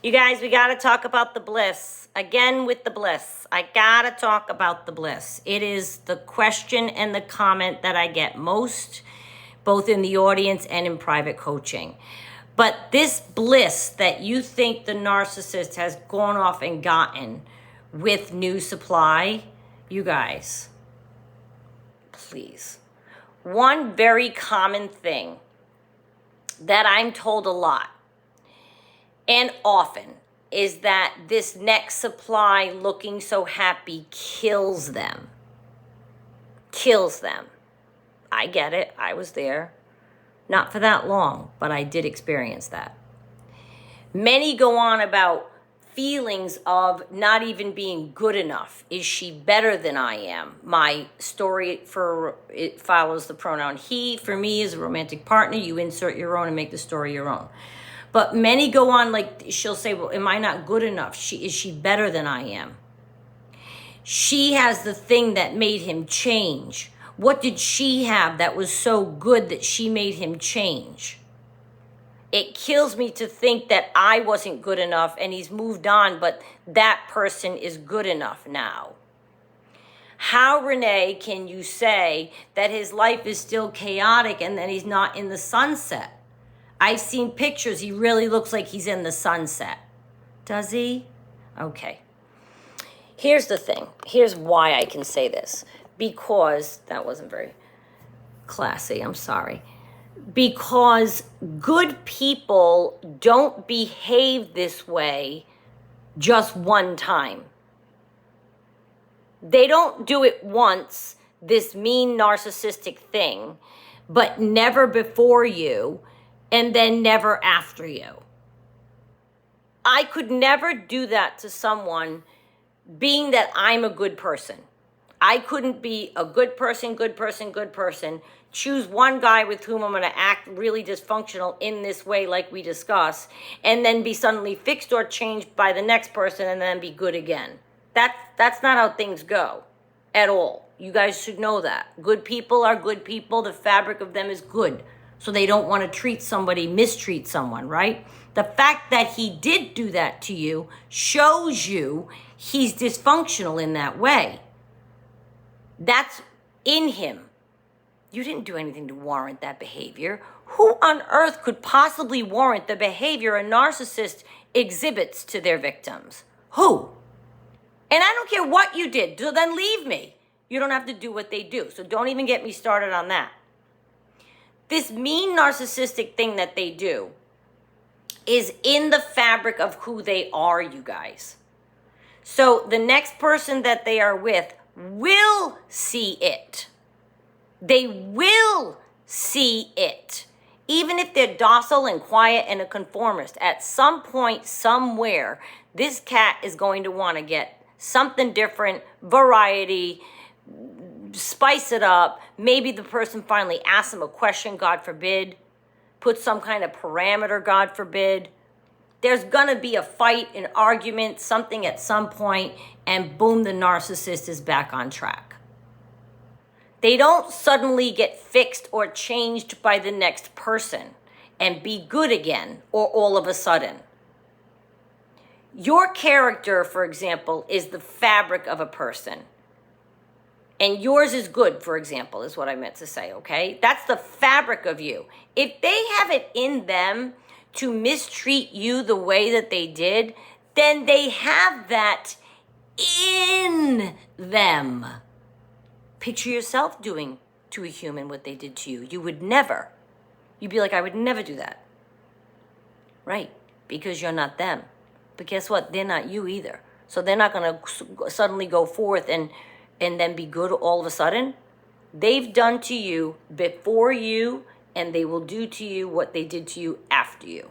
You guys, we got to talk about the bliss. Again with the bliss. I got to talk about the bliss. It is the question and the comment that I get most, both in the audience and in private coaching. But this bliss that you think the narcissist has gone off and gotten with new supply, you guys, please. One very common thing that I'm told a lot and often is that this next supply looking so happy kills them. Kills them. I get it. I was there. Not for that long, but I did experience that. Many go on about feelings of not even being good enough. Is she better than I am? My story it follows the pronoun he. For me, is a romantic partner. You insert your own and make the story your own. But many go on like she'll say, well, am I not good enough? Is she better than I am? She has the thing that made him change. What did she have that was so good that she made him change? It kills me to think that I wasn't good enough and he's moved on, but that person is good enough now. How, Renee, can you say that his life is still chaotic and that he's not in the sunset? I've seen pictures. He really looks like he's in the sunset. Does he? Okay. Here's the thing. Here's why I can say this. Because, that wasn't very classy, I'm sorry. Because good people don't behave this way just one time. They don't do it once, this mean narcissistic thing, but never before you, and then never after you. I could never do that to someone being that I'm a good person. I couldn't be a good person, choose one guy with whom I'm going to act really dysfunctional in this way like we discuss, and then be suddenly fixed or changed by the next person and then be good again. That's not how things go at all. You guys should know that. Good people are good people. The fabric of them is good. So they don't want to mistreat someone, right? The fact that he did do that to you shows you he's dysfunctional in that way. That's in him. You didn't do anything to warrant that behavior. Who on earth could possibly warrant the behavior a narcissist exhibits to their victims? Who? And I don't care what you did, so then leave me. You don't have to do what they do, so don't even get me started on that. This mean narcissistic thing that they do is in the fabric of who they are, you guys. So the next person that they are with will see it. They will see it. Even if they're docile and quiet and a conformist, at some point, somewhere, this cat is going to want to get something different, variety, spice it up. Maybe the person finally asks them a question, God forbid. Put some kind of parameter, God forbid. There's going to be a fight, an argument, something at some point, and boom, the narcissist is back on track. They don't suddenly get fixed or changed by the next person and be good again, or all of a sudden. Your character, for example, is the fabric of a person. And yours is good, for example, is what I meant to say, okay? That's the fabric of you. If they have it in them to mistreat you the way that they did, then they have that in them. Picture yourself doing to a human what they did to you. You would never. You'd be like, I would never do that. Right, because you're not them. But guess what? They're not you either. So they're not going to suddenly go forth and then be good all of a sudden. They've done to you before you, and they will do to you what they did to you after you.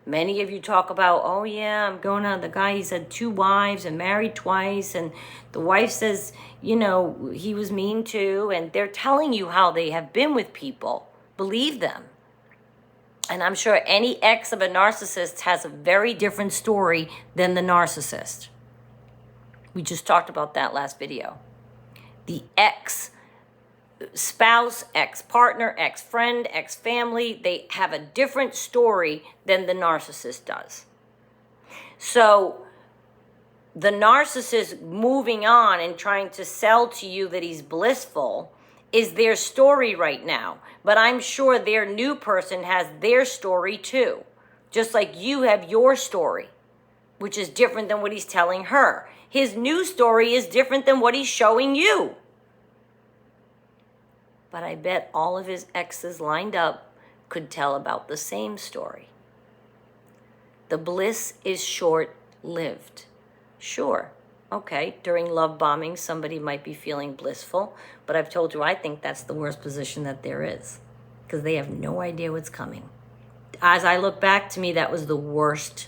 Many of you talk about, oh yeah, I'm going on. The guy, he's had 2 wives and married twice, and the wife says, you know, he was mean too, and they're telling you how they have been with people. Believe them. And I'm sure any ex of a narcissist has a very different story than the narcissist. We just talked about that last video. The ex-spouse, ex-partner, ex-friend, ex-family, they have a different story than the narcissist does. So the narcissist moving on and trying to sell to you that he's blissful is their story right now. But I'm sure their new person has their story too. Just like you have your story, which is different than what he's telling her. His new story is different than what he's showing you. But I bet all of his exes lined up could tell about the same story. The bliss is short-lived. Sure, okay, during love bombing, somebody might be feeling blissful, but I've told you I think that's the worst position that there is, because they have no idea what's coming. As I look back, to me, that was the worst.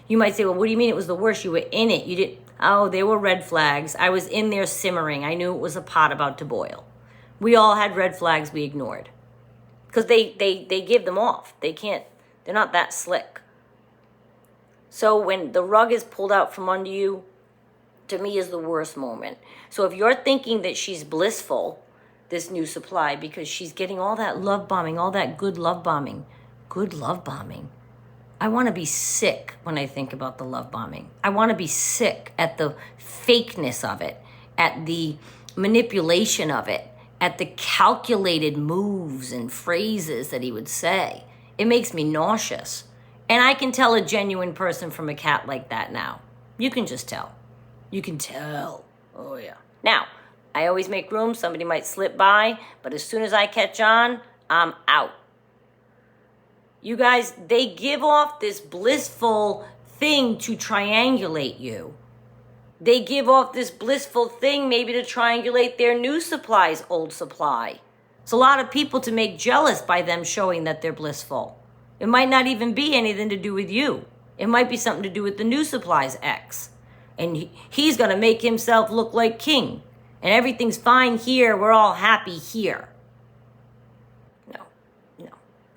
You might say, well, what do you mean it was the worst? You were in it. You didn't. Oh, there were red flags. I was in there simmering. I knew it was a pot about to boil. We all had red flags we ignored, because they give them off. They're not that slick. So when the rug is pulled out from under you, to me is the worst moment. So if you're thinking that she's blissful, this new supply, because she's getting all that love bombing, all that good love bombing. Good love bombing. I want to be sick when I think about the love bombing. I want to be sick at the fakeness of it, at the manipulation of it, at the calculated moves and phrases that he would say. It makes me nauseous. And I can tell a genuine person from a cat like that now. You can just tell. You can tell. Oh, yeah. Now, I always make room. Somebody might slip by, but as soon as I catch on, I'm out. You guys, they give off this blissful thing to triangulate you. They give off this blissful thing maybe to triangulate their new supply's old supply. It's a lot of people to make jealous by them showing that they're blissful. It might not even be anything to do with you. It might be something to do with the new supply's ex. And he's going to make himself look like king. And everything's fine here. We're all happy here.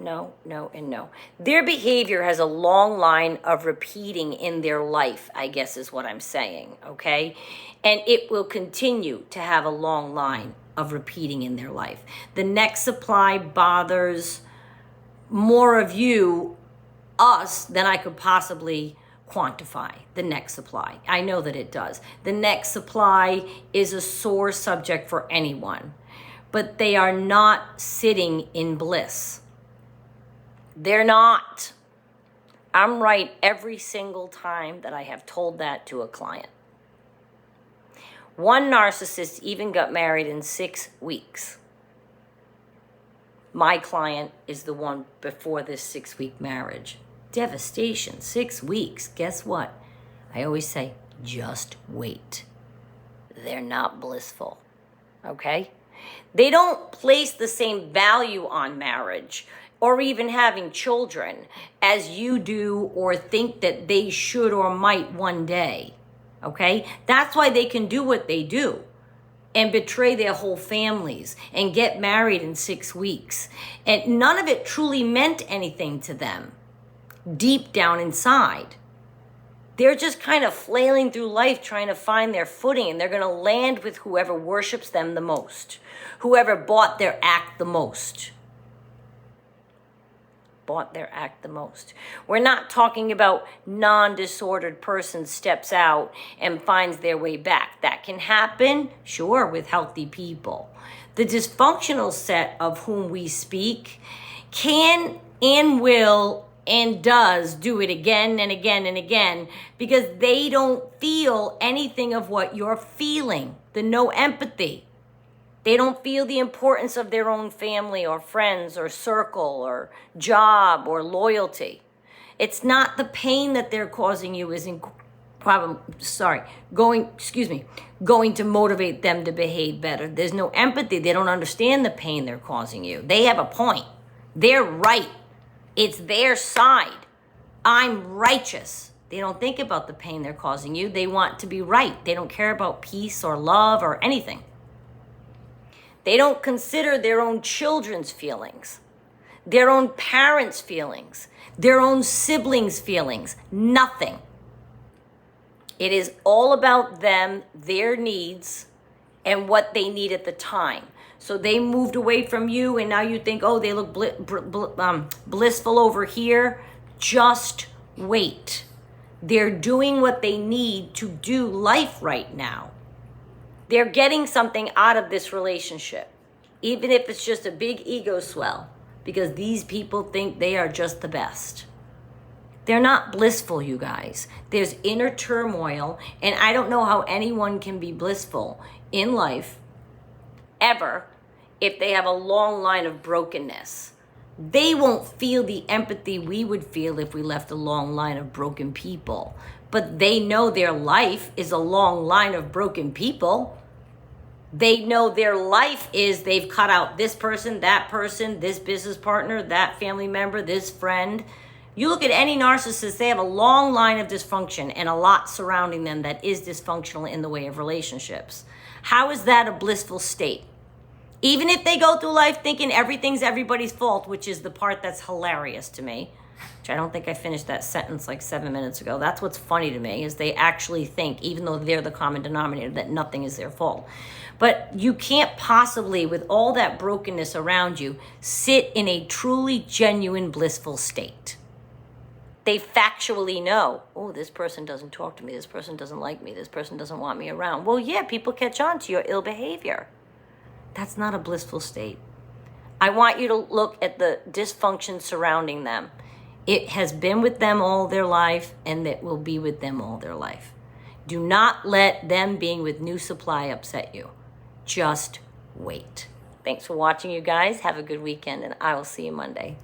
No, and no. Their behavior has a long line of repeating in their life, I guess is what I'm saying, okay? And it will continue to have a long line of repeating in their life. The next supply bothers more of you, us, than I could possibly quantify. The next supply. I know that it does. The next supply is a sore subject for anyone, but they are not sitting in bliss. They're not. I'm right every single time that I have told that to a client. One narcissist even got married in 6 weeks. My client is the one before this 6-week marriage. Devastation, 6 weeks. Guess what? I always say, just wait. They're not blissful, okay? They don't place the same value on marriage or even having children as you do, or think that they should or might one day, okay? That's why they can do what they do and betray their whole families and get married in 6 weeks. And none of it truly meant anything to them deep down inside. They're just kind of flailing through life trying to find their footing, and they're going to land with whoever worships them the most, whoever bought their act the most. We're not talking about non-disordered person steps out and finds their way back. That can happen, sure, with healthy people. The dysfunctional set of whom we speak can and will and does do it again and again and again, because they don't feel anything of what you're feeling. The no empathy. They don't feel the importance of their own family or friends or circle or job or loyalty. It's not the pain that they're causing you going to motivate them to behave better. There's no empathy. They don't understand the pain they're causing you. They have a point. They're right. It's their side. I'm righteous. They don't think about the pain they're causing you. They want to be right. They don't care about peace or love or anything. They don't consider their own children's feelings, their own parents' feelings, their own siblings' feelings, nothing. It is all about them, their needs, and what they need at the time. So they moved away from you, and now you think, oh, they look blissful over here. Just wait. They're doing what they need to do life right now. They're getting something out of this relationship, even if it's just a big ego swell, because these people think they are just the best. They're not blissful, you guys. There's inner turmoil, and I don't know how anyone can be blissful in life ever if they have a long line of brokenness. They won't feel the empathy we would feel if we left a long line of broken people. But they know their life is a long line of broken people. They know their life is they've cut out this person, this business partner, that family member, this friend. You look at any narcissist, they have a long line of dysfunction and a lot surrounding them that is dysfunctional in the way of relationships. How is that a blissful state? Even if they go through life thinking everything's everybody's fault, which is the part that's hilarious to me, which I don't think I finished that sentence like 7 minutes ago. That's what's funny to me, is they actually think, even though they're the common denominator, that nothing is their fault. But you can't possibly, with all that brokenness around you, sit in a truly genuine blissful state. They factually know, oh, this person doesn't talk to me, this person doesn't like me, this person doesn't want me around. Well, yeah, people catch on to your ill behavior. That's not a blissful state. I want you to look at the dysfunction surrounding them. It has been with them all their life, and it will be with them all their life. Do not let them being with new supply upset you. Just wait. Thanks for watching, you guys. Have a good weekend, and I will see you Monday.